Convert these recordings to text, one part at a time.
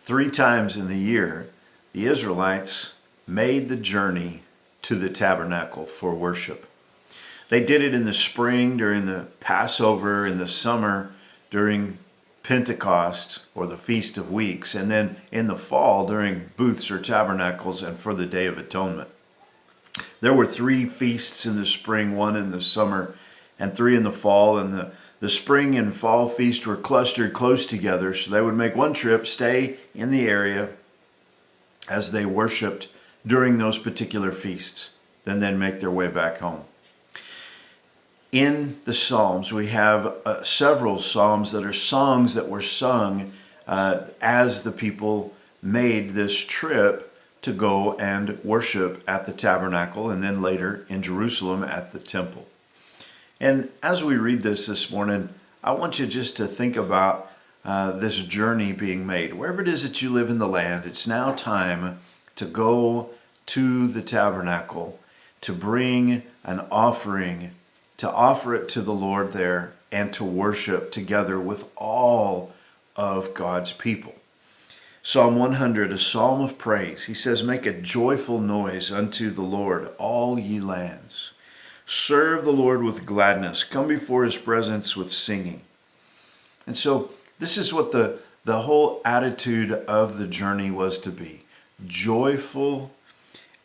3 times in the year, the Israelites made the journey to the tabernacle for worship. They did it in the spring during the Passover, in the summer during Pentecost or the Feast of Weeks, and then in the fall during booths or tabernacles and for the Day of Atonement. There were 3 feasts in the spring, 1 in the summer, and 3 in the fall, and the spring and fall feast were clustered close together, so they would make one trip, stay in the area as they worshiped during those particular feasts, then make their way back home. In the Psalms, we have several Psalms that are songs that were sung as the people made this trip to go and worship at the tabernacle and then later in Jerusalem at the temple. And as we read this morning, I want you just to think about this journey being made. Wherever it is that you live in the land, it's now time to go to the tabernacle, to bring an offering, to offer it to the Lord there, and to worship together with all of God's people. Psalm 100, a psalm of praise. He says, "Make a joyful noise unto the Lord, all ye lands. Serve the Lord with gladness. Come before his presence with singing." And so this is what the whole attitude of the journey was to be. Joyful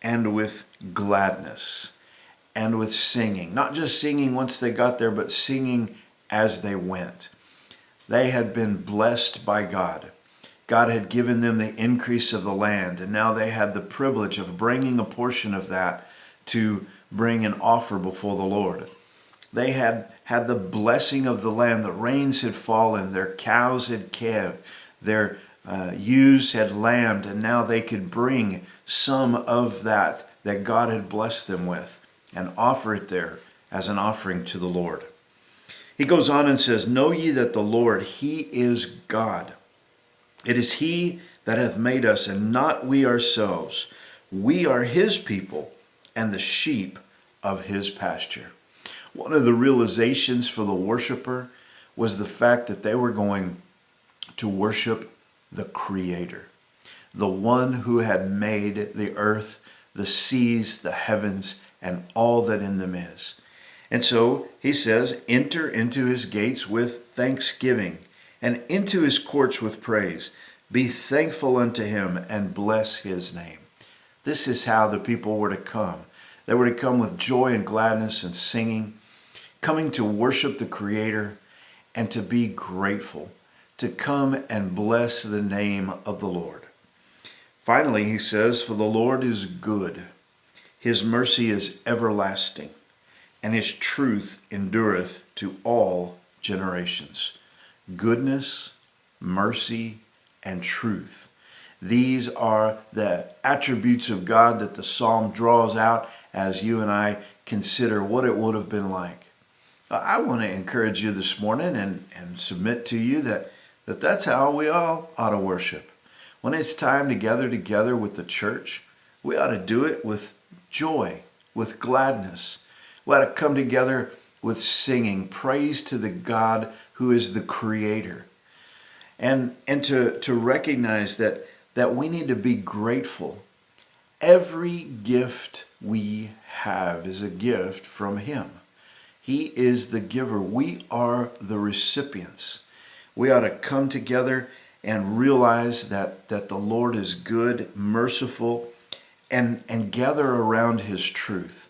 and with gladness and with singing. Not just singing once they got there, but singing as they went. They had been blessed by God. God had given them the increase of the land, and now they had the privilege of bringing a portion of that to bring an offer before the Lord. They had the blessing of the land. The rains had fallen, their cows had calved, their ewes had lambed, and now they could bring some of that God had blessed them with and offer it there as an offering to the Lord. He goes on and says, "Know ye that the Lord, he is God. It is he that hath made us, and not we ourselves. We are his people, and the sheep of his pasture." One of the realizations for the worshiper was the fact that they were going to worship the Creator, the one who had made the earth, the seas, the heavens, and all that in them is. And so he says, "Enter into his gates with thanksgiving, and into his courts with praise. Be thankful unto him, and bless his name." This is how the people were to come. They were to come with joy and gladness and singing, coming to worship the Creator and to be grateful, to come and bless the name of the Lord. Finally, he says, "For the Lord is good. His mercy is everlasting, and his truth endureth to all generations." Goodness, mercy, and truth. These are the attributes of God that the psalm draws out as you and I consider what it would have been like. I want to encourage you this morning and submit to you that that's how we all ought to worship. When it's time to gather together with the church, we ought to do it with joy, with gladness. We ought to come together with singing praise to the God who is the Creator. And to recognize that we need to be grateful. Every gift we have is a gift from him. He is the giver. We are the recipients. We ought to come together and realize that the Lord is good, merciful, and gather around his truth.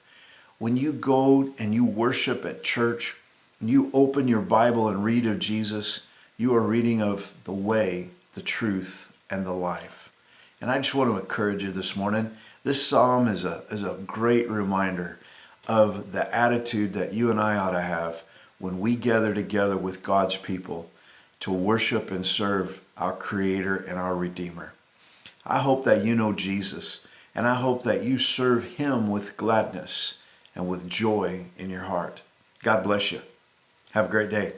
When you go and you worship at church, and you open your Bible and read of Jesus, you are reading of the way, the truth, and the life. And I just want to encourage you this morning. This psalm is a great reminder of the attitude that you and I ought to have when we gather together with God's people to worship and serve our Creator and our Redeemer. I hope that you know Jesus, and I hope that you serve him with gladness and with joy in your heart. God bless you. Have a great day.